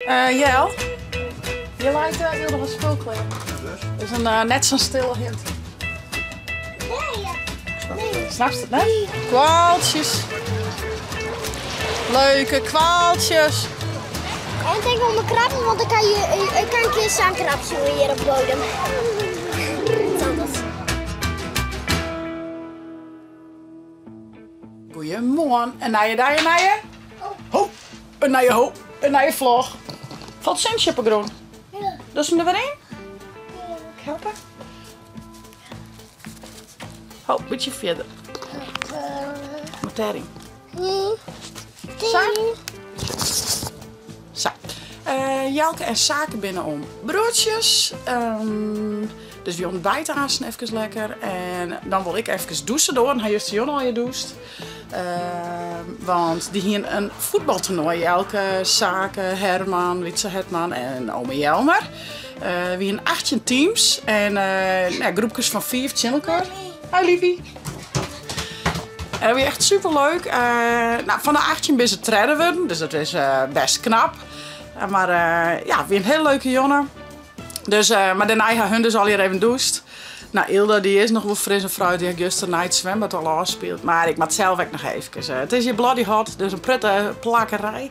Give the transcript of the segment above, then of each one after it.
Jel, je lijkt heel nog een speelkleed. Het is een net zo'n stille hint. Nee. Snap je het, hè? Kwaaltjes. Leuke kwaaltjes. En ik denk om mijn krabben, want dan kan je een keer zandkrabs hier op bodem. Goedemorgen. En naar je. Ho. En naar je vlog. Valt Sintje op groen? Ja. Dat is hem er weer in? Ik helpen. Ho, een beetje verder. Met erin. Zo. Zo. Jelke en Zaken binnenom broodjes. Dus we ontbijten haast even lekker. En dan wil ik even douchen door. En hij heeft Jon al je doucht. Want die hier een voetbaltoernooi. Jelke, Zaken, Herman, Wietse Hetman en ome Jelmer. We hebben 18 teams. En groepjes van 4 channelker. Hoi liefie. En dat was echt super leuk. Van de 18 ben ze treden we, dus dat is best knap. Maar ja, weer een hele leuke jongen. Dus, maar daarna gaan hun dus al hier even doucht. Nou, Ilda die is nog wel fris en fruit. Die heeft gisteren na het zwembad al afgespeeld. Maar ik maak zelf ook nog even. Het is hier bloody hot, dus een prettige plakkerij.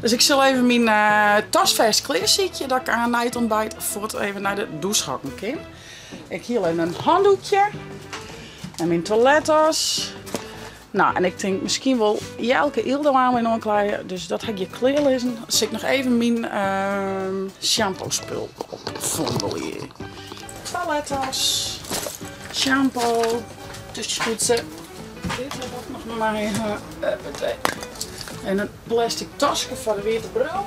Dus ik zal even mijn tasvest kleerzietje dat ik aan na het ontbijt voort even naar de douchehakken kan. Ik hier even een handdoekje. En mijn toilettas. Nou, en ik denk misschien wel Jelke Ilda aan in aankleden. Dus dat ga ik je klaar lezen. Als ik nog even mijn shampoo spul opvondel hier. Toilettas, shampoo, tussenspitsen. Dit heb ik nog maar even. En een plastic tasje voor de witte bril.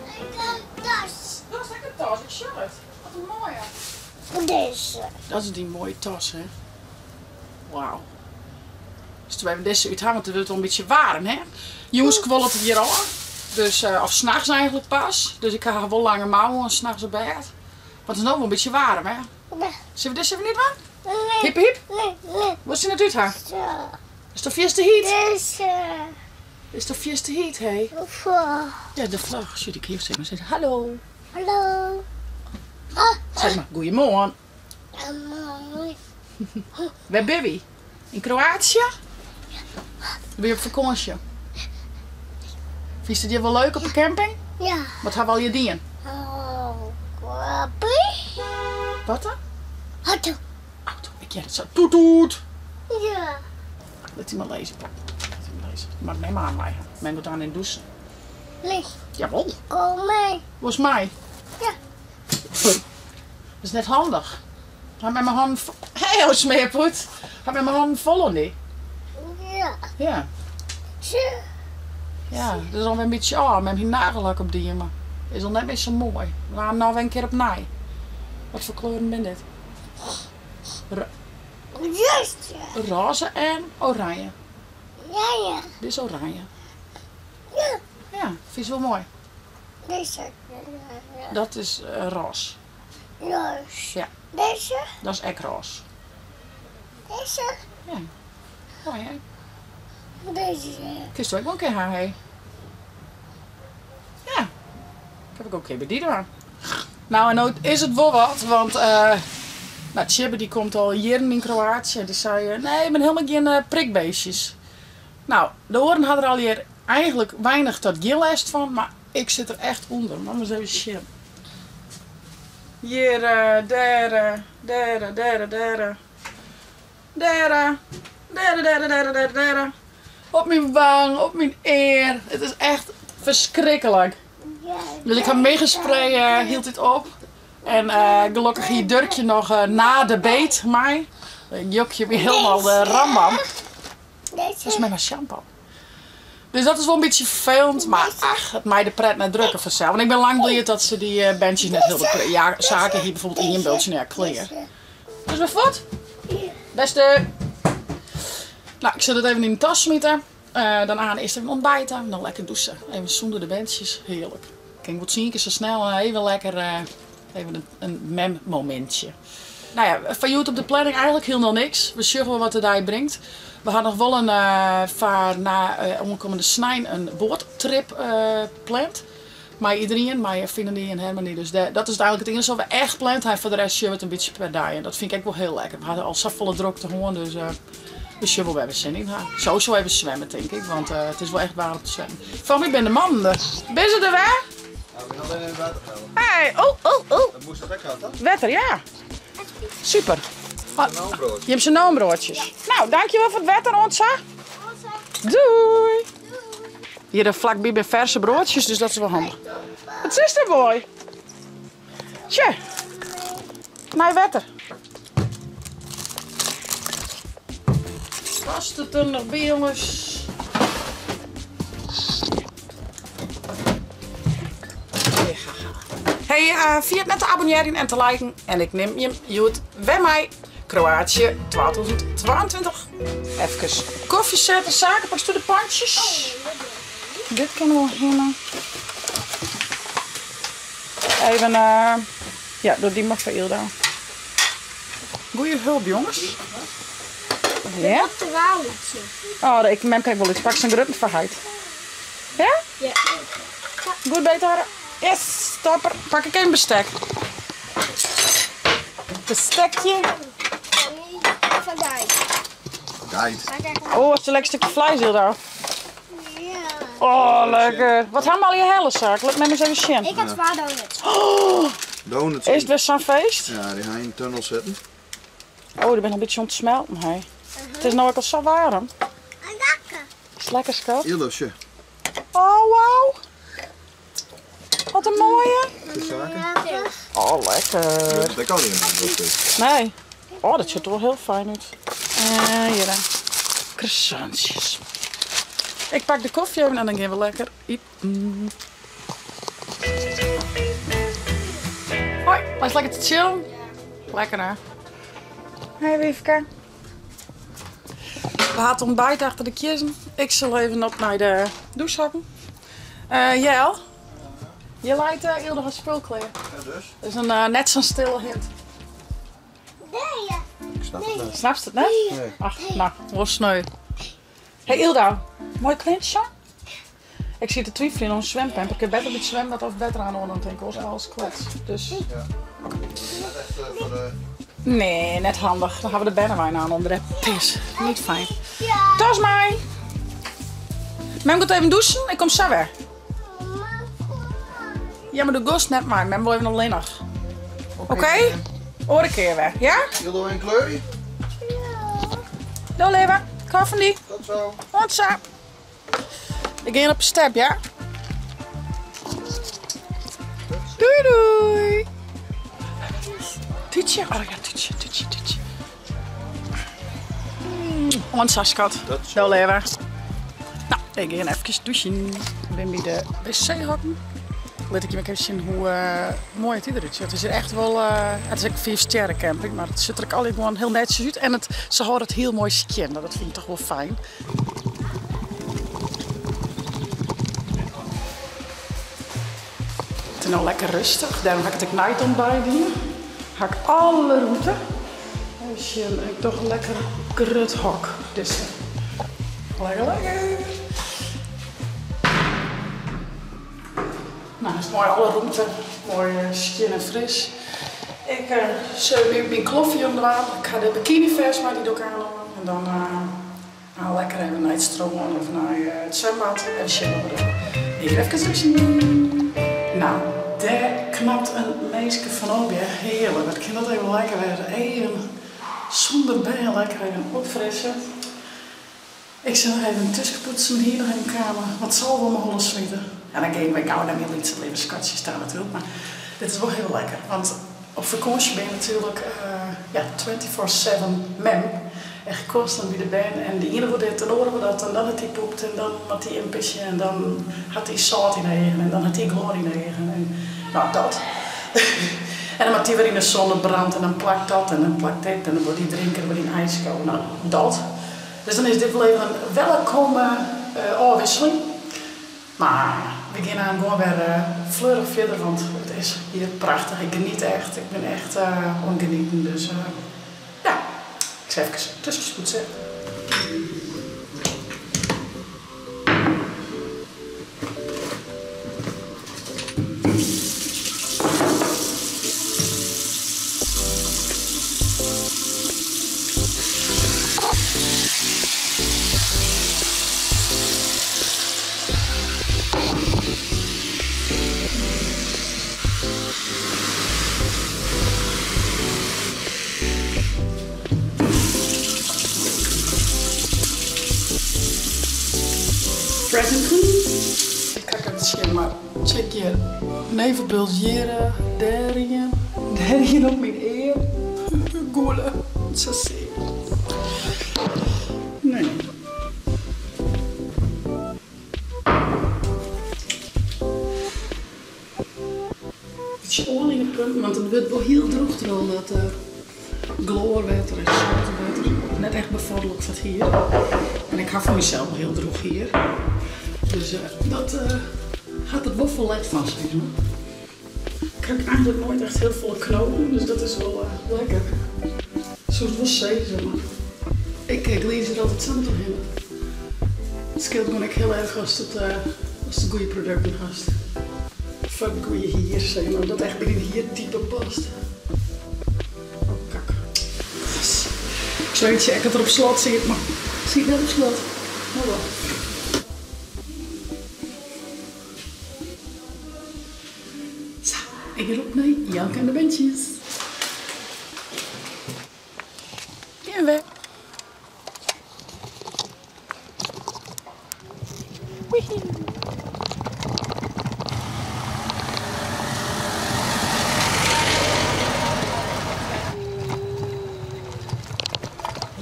Een tas. Dat is lekker tas, ik zie het. Wat een mooie. Deze. Dat is die mooie tas, hè. Wauw. Dus toen hebben we deze uithangen, want het wordt wel een beetje warm, hè. Jongens kwollen het hier al. Dus, of s'nachts eigenlijk pas. Dus ik ga wel lange mouwen en s'nachts op bed. Want het is nog wel een beetje warm, hè. Nee. Zullen we dit even niet doen? Nee. Hip hip. Nee. Wat is er net uithangen? Zo. Is toch vierste heat? Deze. Is toch vierste heat, hé? Voor. Ja, de vlag. Zit ik hier zeg maar. Zeg hallo. Hallo. Zeg maar, goeiemorgen. Mooi. Waar ben je? In Kroatië? Ben je op vakantie? Vind je het wel leuk op de camping? Ja. Wat gaan we al je dienen? Oh, kwappie. Wat dan? Auto. Auto. Ik ken het zo. Toet toet. Ja. Laat hij maar lezen, pap. Laat hij maar lezen. Maar neem maar aan mij. Men moet aan in douchen. Licht. Jawel. Kom mee. Volgens mij. Ja. Dat is net handig. Ga met mijn handen... Hé, hoe smeerpoet. Ga met mijn handen vol niet. Ja. Ja. Zo. Ja, dat is alweer een beetje met mijn nagellak op die, maar is al net meer zo mooi. We gaan nou weer een keer op naai. Wat voor kleuren ben dit? Juist. Roze en oranje. Ja. Dit is oranje. Ja. Ja, vind je wel mooi. Deze. Dat is roze. Juist. Ja, Deze. dat is echt roze. Deze. Ja, mooi hè? Deze. Kist ook wel een keer haar, hé? Ja, ik heb ik ook een keer bij die aan. Nou, en nou is het wel wat, want Tjibbe die komt al jaren in Kroatië. Die zei, nee, ik ben helemaal geen prikbeestjes. Nou, de oren hadden er al hier eigenlijk weinig tot gillest van, maar ik zit er echt onder. Mama eens even shit. Hier, daar. Op mijn wang, op mijn eer. Het is echt verschrikkelijk. Dus ik heb meegespreid, hield dit op. En gelukkig hier Durkje nog na de beet, mij. Een jokje weer helemaal de rambam. Dat is met mijn shampoo. Dus dat is wel een beetje vervelend, maar ach, het mij de pret naar drukken vanzelf. Want ik ben lang blij dat ze die bandjes net heel ja, zaken hier bijvoorbeeld in een beeldje naar clear. Dus wat wat? Beste. Nou, ik zet het even in de tas smitten. Daarna eerst even ontbijten. Dan lekker douchen. Even zonder de bandjes. Heerlijk. Kijk, wat zie ik zo snel. Even lekker even een mem-momentje. Nou ja, van YouTube op de planning eigenlijk heel nog niks. We zien wel wat het daar brengt. We hadden nog wel een vaar na omkomende snijn een boordtrip gepland. Maar iedereen, maar vinden die en Herman niet. Dus dat is eigenlijk het enige wat we echt plant hebben. Voor de rest shit een beetje per dag. En dat vind ik wel heel lekker. We hadden al zo volle drukte gewoon, dus we zullen wel even zin in hebben. Sowieso even zwemmen, denk ik, want het is wel echt waar om te zwemmen. Van wie ben de man? Ben ze er weer? Ja, we gaan alleen in het water gaan. Hey, oh. Dat moest dat lekker toch? Wetter, ja. Super. Noonbrood. Je hebt zijn noombroodjes. Nou, dankjewel voor het wetter, Onsa. Doei. Hier vlakbij bij verse broodjes, dus dat is wel handig. Wat is er, boy? Tje. Nee, wetter. Was het er nog bij, jongens? Hey, vergeet net te abonneren en te liken. En ik neem je goed bij mij. Kroatië 2022. Even koffie zetten, zaken, pak de pandjes. Dit kunnen we heen. Even, ja, doe die maar voor Ilda. Goeie hulp, jongens. Ja? Oh, ik mem kijk wel iets. Pak zijn grutten verheid. Ja? Ja. Goed beter. Yes, stopper. Pak ik een bestek. Bestekje. Van Guide. Guide. Oh, wat is een lekker stukje vlees hier daar. Ja. Oh, lekker. Wat hebben we al je hele zaak? Laat me eens even zien. Ik had zwaar donuts. Oh, Donuts. is het weer zo'n feest? Ja, die ga je in de tunnel zetten. Oh, die ben een beetje om te smelten. Hey. Het is nou ook al zo warm. Lekker. Is het lekker, schat? Ilosje. Oh, wauw. Wat een mooie. De zaken. Oh, lekker. Dat kan niet in. Nee. Oh, dat ziet er wel heel fijn uit. Hier dan. Croissantjes. Ik pak de koffie even en dan gaan we lekker eten. Hoi, was lekker te chillen? Lekker hè? Hey Wiefke. We hadden ontbijt achter de kiezen. Ik zal even op naar de douche hakken. Jel, je lijkt Ilde van spulkleren. Ja, dus. Dat is een net zo'n stille hint. Nee. Ik snap het niet. Snap je het net? Nee. Ach, nou, wel sneu. Hey Ilda, mooi kleintje. Ik zie te twijfelen om een zwempamp. Ik heb beter met zwembad of beter aan onder, denk ik. Was alles klets. Dus Net echt voor de... nee, net handig. Dan gaan we de bennenwijn aan onder de pis. Niet fijn. Ja. Dat is mij. Mem gaat even douchen. Ik kom zo weer. Ja, maar de ghost net maar. Mem wil even alleen nog. Oké? Hoor een keer weer. Ja? Ildo en kleurie. Doei leven. Ik hou van die. Tot zo. Want zo. Ik ga op een step, ja? Doei doei. Tutje. Oh ja, tutje. Want zo schat. Dat is zo. Doei leven. Nou, ik ga even douchen. Ik ben bij de wc hokken. Laat ik je even zien hoe mooi het eruit ziet. Het is hier echt wel, het is een 4-sterren camping, maar het ziet er ook altijd gewoon heel netjes uit. En ze houden het heel mooi skin, dat vind ik toch wel fijn. Het is nou lekker rustig, daarom ga ik het night ontbijt doen. Ga ik alle route. Dus ik toch een lekker grut hok. Dus lekker. Nou, het is mooi alle route, mooi skin en fris. Ik zet nu mijn kloffie onder water. Ik ga de bikini vers maar die ook aannemen. En dan lekker even naar het stroom of naar het zwembad en chillen we er. Hier even zien. Nou, daar knapt een meisje van op. Ja, heerlijk. Dat kan dat even lekker werden. Even zonder bijen lekker even opfrissen. Ik zal nog even tussenpoetsen hier nog in de kamer. Wat zal wel mijn holle schieten. En dan ga ik gauw dan weer iets leven scotje staan natuurlijk. Maar dit is wel heel lekker. Want op vakantie ben je natuurlijk 24/7 mem. En gekost dan wie de ben. En de ene wordt dit, dan horen we dat. En dan had hij poept. En dan had hij een pisje. En dan had hij zout in eigen. En dan had hij gloor in eigen. En nou, dat. En dan had hij weer in de zon brandt. En dan plakt dat. En dan plakt dit. En dan wordt hij drinken weer in ijs komen. Nou, dat. Dus dan is dit wel even een welkome afwisseling. Maar we gaan gewoon weer fleurig verder, want het is hier prachtig. Ik geniet echt. Ik ben echt ongenieten. Dus ja, ik zal even tussenspoed zetten. check je nevenpulseren, derien op mijn eer. Goele, zo zie. Nee. Beetje olie in de punt, want het wordt wel heel droog terwijl dat gloorwater en zoutwater net echt bevorderlijk staat hier. En ik hou van mezelf wel heel droog hier. Dus dat gaat het wel vol let van zijn. Ik krijg eigenlijk nooit echt heel veel knopen, dus dat is wel lekker. Zoals wel zeker, zeg maar. Ik lees er altijd zelf doorheen. Het scheelt gewoon echt heel erg als het goede producten gast. Fuck goede hier, zeg maar. Dat echt binnen hier type past. Oh, kak. Yes. Ik zou niet zeggen dat er op slot zit, maar het zit net op slot. Oh, wel. Zo, ik roep nee, Jelke en de bandjes. En weg.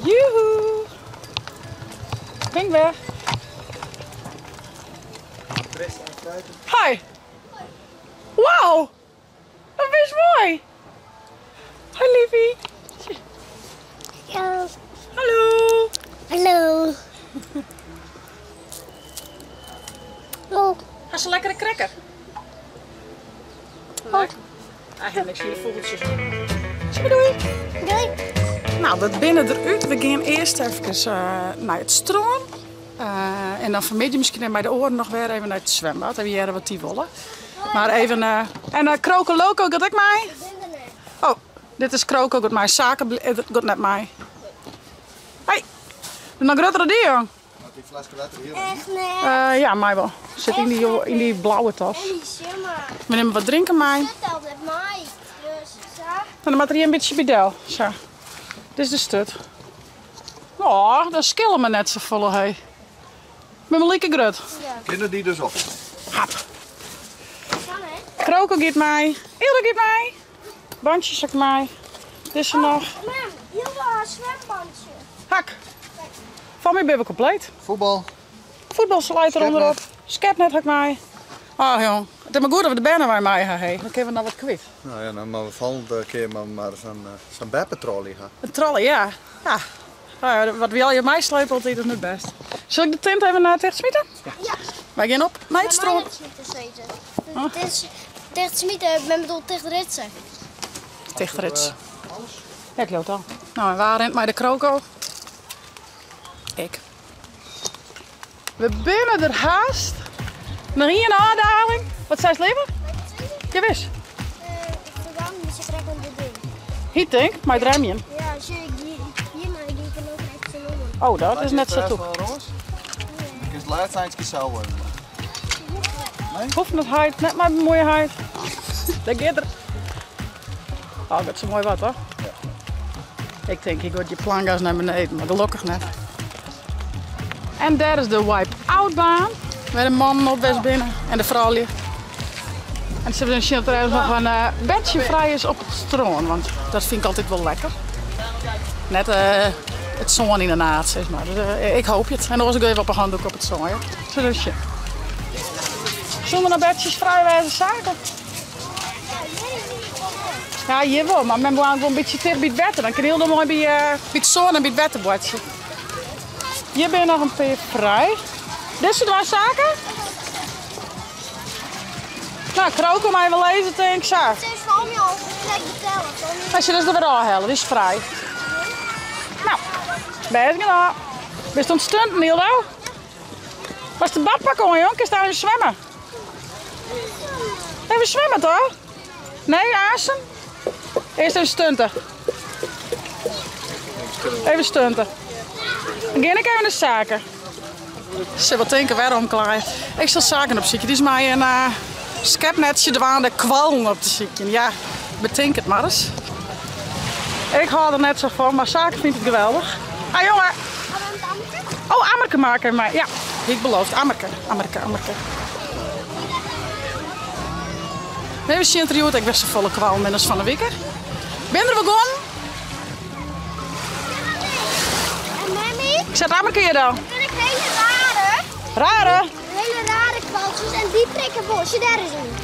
Joehoe! Ben weg. Hi! Wauw! Dat is mooi! Hoi liefie! Ja. Hallo! Hallo. Oh. Ga ze lekkere cracker? Hoi. Eigenlijk niks hier vogeltjes. Doei! Doei. Nou, we binnen eruit. We gaan eerst even naar het stroom. En dan vanmiddag misschien bij de oren nog weer even naar het zwembad. En weer wat die willen. Maar even... en Kroken Loco, gaat ik mij? Oh, dit is Kroken, gaat mij. Zaken, gaat net mij. Hoi! Doe nog grotere die, jong. Die fles water hier. Echt nee. Ja, mij wel. Zit in die blauwe tas. En die simmer. We nemen wat drinken, mij. Dat altijd mij. Dus zo. Dan maak er hier een beetje bidel. Zo. Dit is de stut. Oh, dat skillen me net zo volle, hé. Ik ben mijn lieke grut. Kinderen die dus op. Hap. Kan hè? Kroken giet mij. Hilde giet mij. Bandjes zak mij. Dit is er nog. Mam, hier was een zwembandje. Hak. Van mij ben we compleet. Voetbal. Voetbalsluiter onderop. Skepnet hak mij. Oh jong. Het is maar goed dat we de bannen bij mij gaan. Dan kunnen we nou wat kwijt. Nou ja, dan maar we volgende keer maar zo'n bedpatrolie gaan. Een trolley, ja. Ja. Nou ja, wat wie al je mij sleupelt, dat is niet best. Zal ik de tent even naar het smieten? Ja. Wij gaan op naar het stroom. Het is tegen smieten, ik ben bedoeld tegen ritsen. Tegen rits. Ja, ik loop al. Nou, en waar rent mij de kroko? Ik. We binnen er haast. Nog hier een aandaling. Wat zei het liever? Je wist. Ik vergang dus ik krijg een ding. Hier denk, maar drem je. Ja, als je hier maar die kan ook echt zo noemen. Oh, dat is net zo toe. Ik is het laatste eindje zo worden. Hoeft net huid, net maar mooie huid. Dat gaat er. Oh, dat is zo mooi wat hoor. Ik denk, ik word je planga's naar beneden, maar gelukkig net. En daar is de wipe-out baan. Met een man op best binnen en de vrouw ligt. En ze hebben er trouwens nog een bedje vrij is op het stroom, want dat vind ik altijd wel lekker. Net het zon in de naad, zeg maar. Dus, ik hoop het. En dan was ik even op een handdoek op het zon. Zo dus je. Zullen we nog bedjes vrij wijze zaken? Ja, hier wel, maar men moet gewoon een beetje dicht bij het bed. Dan kan je heel mooi bij het zon en bij het beddenbordje. Hier ben je nog een paar vrij. Dit is het zaken? Nou, kroken maar even lezen, denk ik zo. Het is voor mij al gelijk betellen. Als je dus er weer aanhalen, die is vrij. Nou, best gedaan. Ben je aan het stunten, Nildo? Was de badpak on, jong? Kun je daar even zwemmen? Even zwemmen, toch? Nee, azen? Eerst even stunten. Even stunten. Dan ga ik even naar zaken. Ze wat denken waarom klaar. Ik zal zaken op zieken. Die is mij een skepnetje dwaande kwallen op de zieken. Ja, bedenk het maar eens. Ik hou er net zo van, maar zaken vind ik geweldig. Ah jongen. Oh, Ammerke maken maar. Ja, ik beloofd. Ammerke. We zien het eruit, ik ben zo volle kwal minstens van de week. Ben er begonnen? En Mammy, Ik zet aan een keer dan. dan vind ik hele rare. Rare. Hele rare kwaltjes en die prikken bosje, daar is een.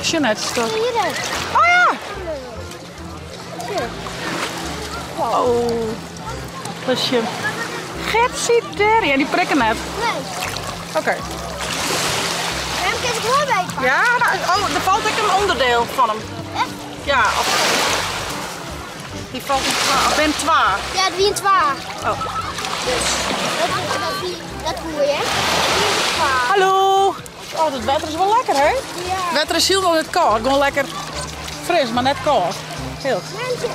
Jeanette, toch? Hier dan. Oh ja! Hier. Oh. Dat is je. Gepsieter. Ja, die prikken net. Nee. Oké. Waarom kan ik mooi bij pakken? Ja, nou, oh, er valt ook een onderdeel van hem. Echt? Ja, die valt in twa. Ben twa. Ja, het wie een twa. Oh. Dus dat hoor je. Wie een twa. Hallo. Oh, het wetter is wel lekker, hè? Ja. Het wetter is heel wel net koud. Gewoon lekker fris, maar net koud. Heel. Mensen,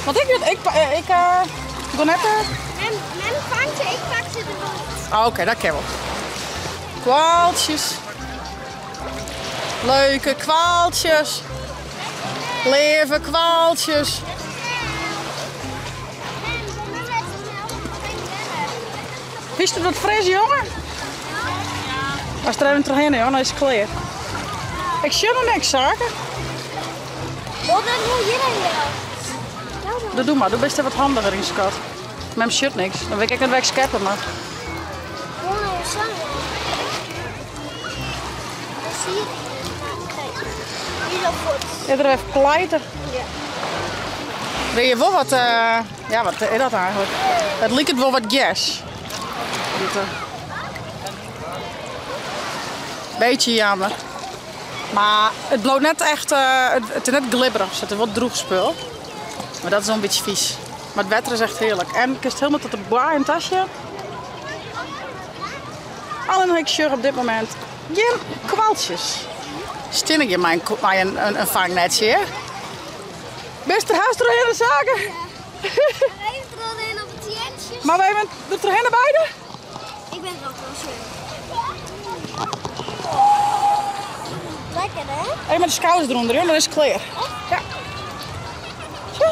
Want ik doe net... Mem vangt ze, ik pak ze erop. Oh, oké, dat kan wel. Kwaaltjes. Leuke kwaaltjes. Leven kwaaltjes. Wist je dat fris, jongen? Als er even terheen, jongen, dan is het klaar. Ik zie nog niks, zaken. Wat dan hoe je dan? Dat doe maar, doe best even wat handiger in skat. Met mijn shirt niks. Dan weet ik het weg scappen, maar. Gewoon een zang. Dan zie je. Kijk, hier loopt goed. Eerder even pleiten. Ja. Weet je wel wat, ja, wat is dat eigenlijk? Het lijkt het wel wat gas. Beetje jammer. Maar het bloot net echt, het is net glibberig. Er zit er wat droeg spul. Maar dat is wel een beetje vies. Maar het wetter is echt heerlijk. En ik kist helemaal tot de bar in het tasje. Alleen heb ik shirt op dit moment. Geen kwaltjes. Stinnig je mijn een vangnetje, hè? Beste huis er hele zaken. Even erin op het jentjes. Maar wij bent er hen beide? Ik ben het ook wel zo. Lekker hè? Even met de schouders eronder, joh, dan is het klaar. Ja. Zo.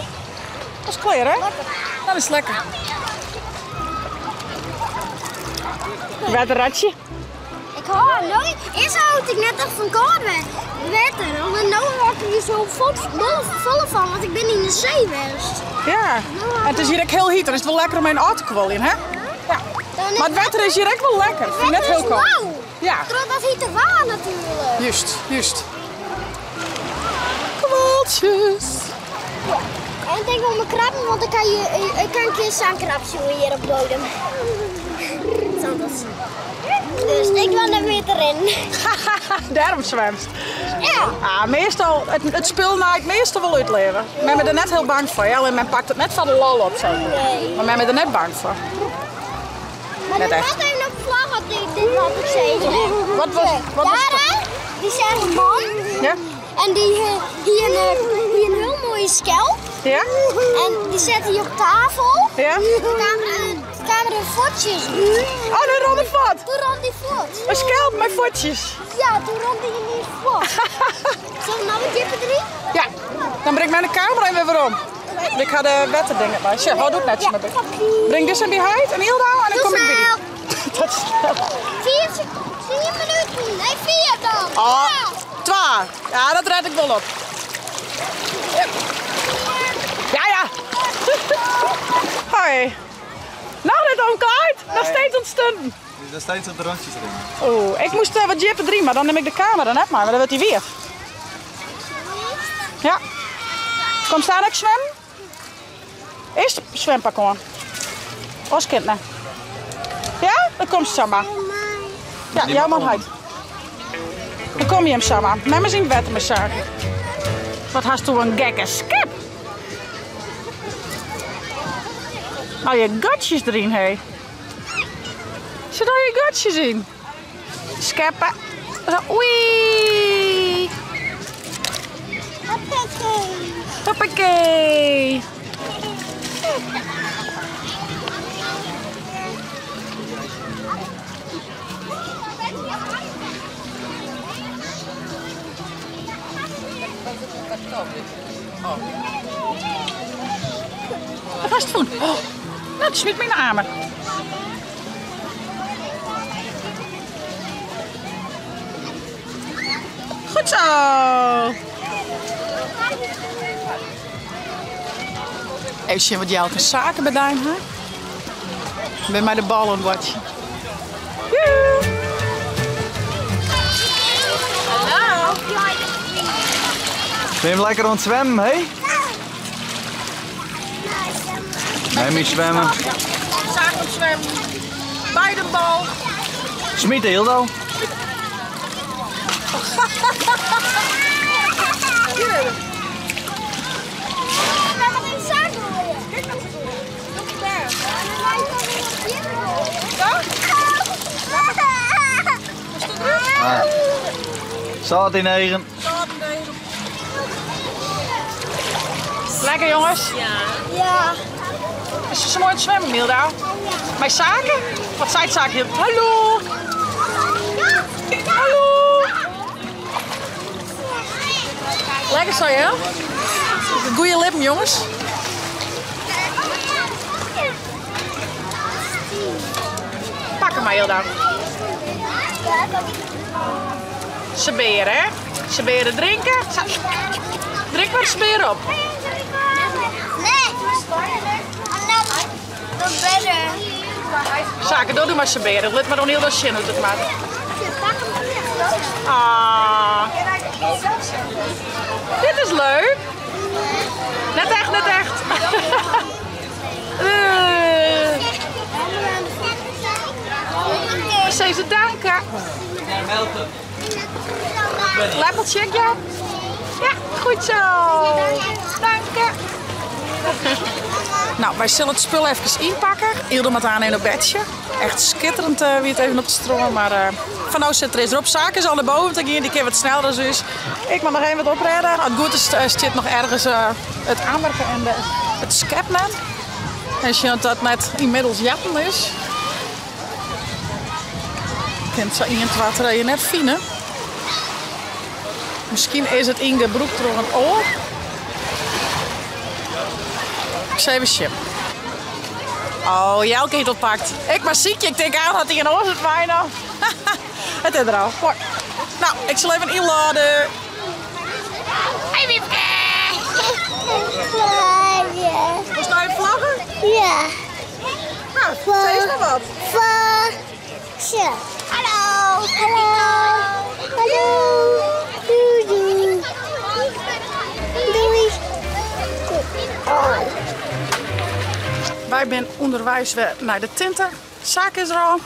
Dat is klaar, hè? Lekker. Dat is lekker. Wetterratje. Ik hoor nooit. Eerst houd ik net echt van koud wetter. En nu word ik hier zo vol van, want ik ben in de zee geweest. Ja. En het is hier ook heel heet. Dan is het wel lekker om een auto te kwallen, hè? Ja. Maar het wetter is hier ook wel lekker. Ik vind het net heel koud. Ja. Terwijl dat heet er waar natuurlijk. Juist, juist. Kwaltjes. En ik denk om mijn krabben, want ik kan een keer zandkrabje hier op bodem. Zo dat. Dus ik wil er weer erin. Daarom zwemt. Ja. Ah, meestal, het spul maakt meestal wel uitleven. Ik ben er net heel bang voor. Ja, en men pakt het net van de lol op. Zo. Nee. Maar ik ben er net bang voor. Maar Net er echt. was even een vlag op dit wat ik zei. Wat was Daar, hè? Die zijn een man. Ja? En die een heel mooie schelp. Ja? En die zet hij op tafel. Ja? De camera voetjes. Oh, de ronde vat. Toen rond die voet. Een schelp met voetjes. Ja, toen rond hij in die voet. Zullen we nou een keer drie? Ja. Dan breng ik mijn camera en weer weer om. Ik ga de wetterdingen bij. Zeg, hou doet netjes met me. Breng dus een behind en heel down en dan kom ik weer. Dat is snel. 4 minuten. Nee, 4 dan. Oh, 2. Ja, dat red ik wel op. Ja, ja. Hoi. Nou, dit omkleid. Nog steeds ontstunden. Er steeds op de randjes erin. Oh, ik moest wat jippen 3, maar dan neem ik de camera net maar dan wordt hij weer. Ja. Kom staan, ik zwem. Eerst zwempak aan. Als kind, ne? Ja? Dan komt ze samen. Ja, jouw man uit. Dan kom je hem samen. Met me zien wetten met zaken. Wat hast du een gekke skip? Nou, je gatjes erin, hé. Zit al je gatjes in? Scheppen. Oei. Hoppakee. Wat was het voor? Oh, dat smiet mijn armen. Goed zo. Even zien wat Jelke zaken bedaan hè? Ben mij de bal aan het watchen. Hallo. Ben je lekker aan het zwemmen, hé? Nee, niet zwemmen. Zaken aan het zwemmen. Bij de bal. Smiet Hildo. Zat in negen. Lekker jongens. Ja. Is ze mooi aan het zwemmen, Milda? Mijn zaken? Wat zei het zaken? Hallo. Hallo. Lekker zo, hè? Goeie lippen, jongens. Pak hem maar, Hilda. Ze beren, hè? Ze beren drinken. Drink maar ze beren op. Nee. Dat is beter. Zaken, doe maar ze beren. Let maar dan heel dat zin uit het maken. Ah. Dit is leuk. Net echt, net echt. Ze ze danken. Lepeltje, ja? Ja, goed zo. Dank je. Nou, wij zullen het spul even inpakken. Hilde met aan in een bedje. Echt schitterend wie het even op te stromen. Maar van nou zit er eens op. Zaken is al naar boven te gaan. Die keer wat sneller dus. Ik mag nog even wat opredden. Het goed is, zit nog ergens het aanmerken en het scapman. En je dat net inmiddels jatten is. Je kent zo iemand wat je net vinden. Misschien is het in de broek door een oor. Ik zei even chip. Oh, Jelke heeft het pakt. Ik maar ziekje, ik denk aan dat hij een oor zit bijna. Het is er al. Mooi. Nou, ik zal even inladen. Hey Wiepke! Was nou even vlaggen? Ja. Nou, zeg eens maar wat. Vlagje. Hallo. Hallo. Hallo. Doei. Doei. Wij zijn onderwijs naar de tinten. Zaak is er al.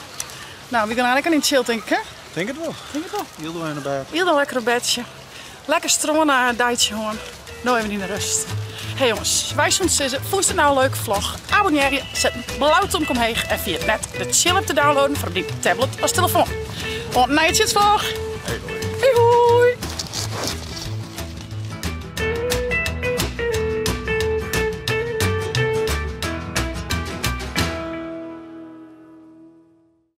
Nou, we gaan eigenlijk niet chill, denk ik, hè? Denk het wel. Denk het wel. Hildo in de bed. Heel een lekker bedje. Lekker stromen naar een dijtje gewoon. Nou even in de rust. Hey jongens, wij zijn Sisse. Vond je het nou een leuke vlog? Abonneer je, zet een blauwtje omheen en via het net de chill app te downloaden voor op die tablet als telefoon. Want na je vlog. Hey hoi.